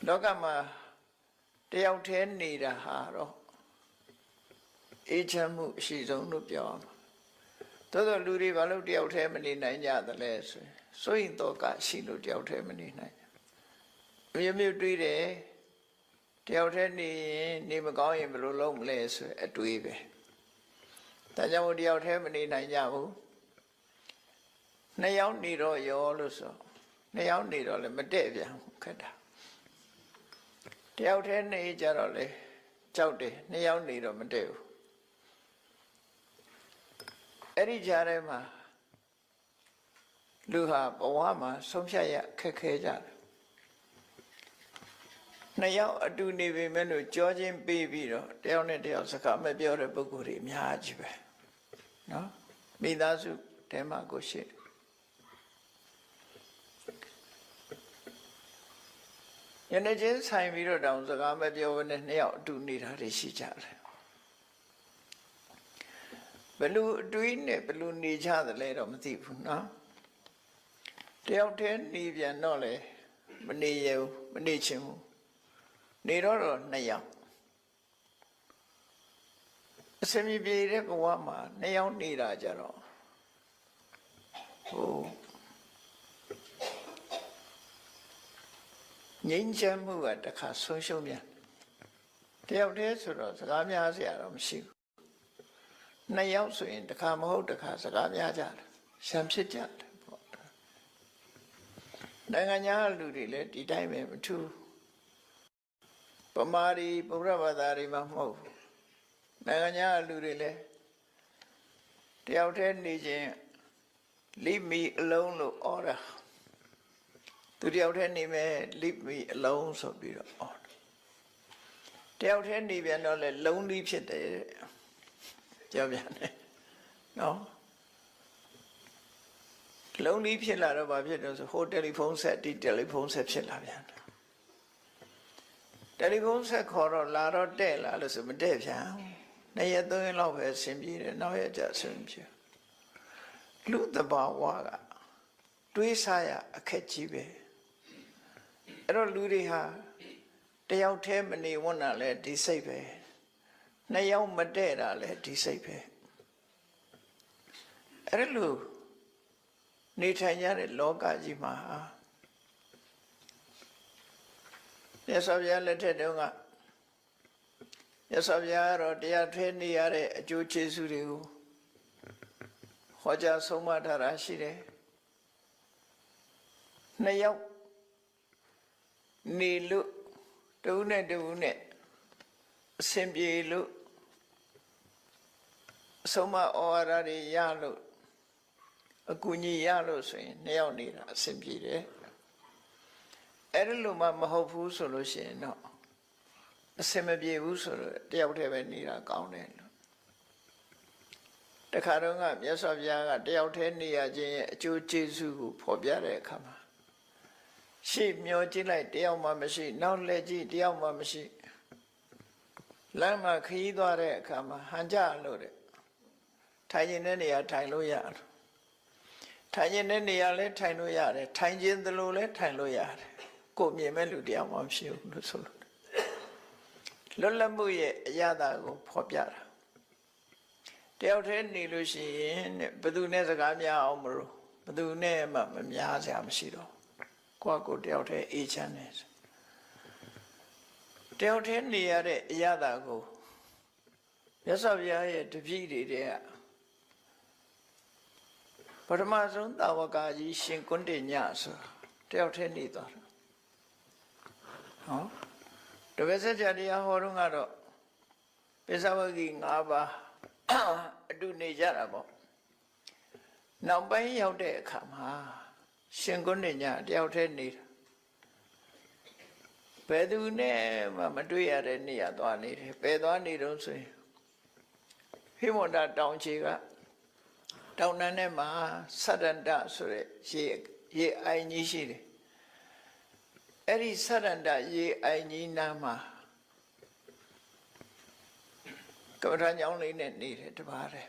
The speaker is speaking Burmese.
လောကမှာတယောက်တည်းနေတာဟာတော့အေးချမ်းမှုအရှိဆုံးလို့ပြောအောင်သို့သောလူတွေဘာလို့တယောက်တည်းမနေနိုင်ကြသလဲဆိုရင်စိုးရင်တော့ကရှိလို့တယောက်တည်းမနေနိုင်ဘူးမြို့တွေးတယ်တယောက်တည်းနေရင်နေမကောင်းရင်ဘယ်လိုလုပ်မလဲဆိုအတွေးပဲဒါကြောင့်တယောက်တည်းမနေနိုင်ကြဘူးနှစ်ယောက်နေတော့ရောလို့ဆိုနှစ်ယောက်နေတော့လည်းမတည့်ပြန်ခက်တာတယောက်တည်းနေကြတော့လေကြောက်တယ်နှစ်ယောက်နေတော့မတည့်ဘူးအဲ့ဒီကြားထဲမှာလူဟာဘဝမှာဆုံးဖြတ်ရခက်ခဲကြတယ်နှစ်ယောက်အတူနေပေမဲ့လို့ကြောချင်းပေးပြီးတော့တယောက်နဲ့တယောက်စကားမပြောတဲ့ပုဂ္ဂိုလ်တွေအများကြီးပဲနော်မိသားစုတဲမှာကိုရှိတယ်ယနေ့ချင်းဆိုင်ပြီးတော့တောင်စကားမပြောဘဲနဲ့နှစ်ယောက်အတူနေတာတွေရှိကြတယ်ဘယ်လိုအတွေးနဲ့ဘယ်လိုနေကြသလဲတော့မသိဘူးနော်တယောက်တည်းနေပြန်တော့လေမနေရဘူးမနေချင်ဘူးနေတော့နှစ်ယောက်အစမြပြေတဲ့ဘဝမှာနှစ်ယောက်နေတာကြတော့ဟိုငြိမ်းချမ်းမှုကတစ်ခါဆုံးရှုံးပြန်တယောက်တည်းဆိုတော့စကားများစရာတော့မရှိဘူးနှစ်ယောက်ဆိုရင်တစ်ခါမဟုတ်တစ်ခါစကားများကြတယ်ရှမ်းဖြစ်ကြတယ်ပေါ့နိုင်ငံခြားလူတွေလည်းဒီတိုင်းပဲမထူးပမာရီဗုဒ္ဓဘာသာတွေမှာမဟုတ်နိုင်ငံခြားလူတွေလည်းတယောက်တည်းနေခြင်းleave me alone လို့ဩတာသူတယောက်တည်းနေမယ် leave me alone ဆိုပြီးတော့ဩတယောက်တည်းနေပြန်တော့လေလုံးလီးဖြစ်တယ်ပြောပြန်တယ်နော်လုံးလီးဖြစ်လာတော့ဘာဖြစ်တော့ဆိုဟိုတယ်လီဖုန်းဆက်ဒီတယ်လီဖုန်းဆက်ဖြစ်လာပြန်တယ်တယ်လီဖုန်းဆက်ခေါ်တော့လာတော့တဲ့လာလို့ဆိုမတဲ့ပြန်နှစ်ရက်သုံးရက်လောက်ပဲဆင်ပြေတယ်နောက်ရက်ကျဆင်ပြေလူတဘာဝကတွေးစားရအခက်ကြီးပဲအဲ့တော့လူတွေဟာတယောက်တည်းမနေဝန်းတာလဲဒီစိတ်ပဲနှစ်ယောက်မတည့်တာလဲဒီစိတ်ပဲအဲ့လိုနေထိုင်ကြတဲ့လောကကြီးမှာမြတ်စွာဘုရားလက်ထက်တုန်းကမြတ်စွာဘုရားကတော့တရားထွေးနေရတဲ့အကျိုးကျေးဇူးတွေကိုဟောကြားဆုံးမထားတာရှိတယ်နှစ်ယောက်နေလို့တဦးနဲ့တဦးနဲ့အဆင်ပြေလို့ဆုံးမဩဝါဒတွေရလို့အကူအညီရလို့ဆိုရင်နှစ်ယောက်နေတာအဆင်ပြေတယ်အဲ့ဒီလိုမှမဟုတ်ဘူးဆိုလို့ရှိရင်တော့အဆင်မပြေဘူးဆိုတော့တယောက်တည်းပဲနေတာကောင်းတယ်လို့တခါတော့ကမြတ်စွာဘုရားကတယောက်တည်းနေရခြင်းရဲ့အကျိုးကျေးဇူးကိုဖော်ပြတဲ့အခါမှာရှေ့မျောကြည့်လိုက်တယောက်မှမရှိနောက်လှည့်ကြည့်တယောက်မှမရှိလမ်းမှာခရီးသွားတဲ့အခါမှာဟန်ကြလို့တဲ့ထိုင်နေတဲ့နေရာထိုင်လို့ရတယ်ထိုင်နေတဲ့နေရာလည်းထိုင်လို့ရတယ်ထိုင်ခြင်းသလိုလည်းထိုင်လို့ရတယ်ကိုမြင်မဲ့လူတယောက်မှမရှိဘူးလို့ဆိုလို့လွတ်လပ်မှုရဲ့အရာတာကိုဖော်ပြတာတယောက်တည်းနေလို့ရှိရင်ဘယ်သူနဲ့စကားများအောင်မလို့ဘယ်သူနဲ့မှမများစရာမရှိတော့ကိုတယောက်တည်းအေးချမ်းနေတယောက်တည်းနေရတဲ့အရာတာကိုမြတ်စွာဘုရားရဲ့တပည့်တွေတဲ့ပထမဆုံးတာဝကကြီးရှင်ကွန်းတင်ညဆိုတယောက်တည်းနေသွားတာဟောတပည့်ဆက်ကြတရားဟောတော့ကတော့ပိဿဝဂီ၅ပါးအတူနေကြတာပေါ့နောက်ပိုင်းရောက်တဲ့အခါမှာရှင်ကွန်းတင်ညတယောက်တည်းနေတာဘယ်သူနဲ့မှမတွေ့ရတဲ့နေရာသွားနေတယ်ဘယ်သွားနေတော့ဆိုရင်ဟိမန္တတောင်ချေကတောင်တန်းထဲမှာသတ္တန္တဆိုတဲ့ရေအိုင်ကြီးရှိတယ်အဲ့ဒီသတ္တန္တရေအိုင်ကြီးနားမှာကမ္ဘာညောင်းလေးနဲ့နေတယ်တပါးတယ်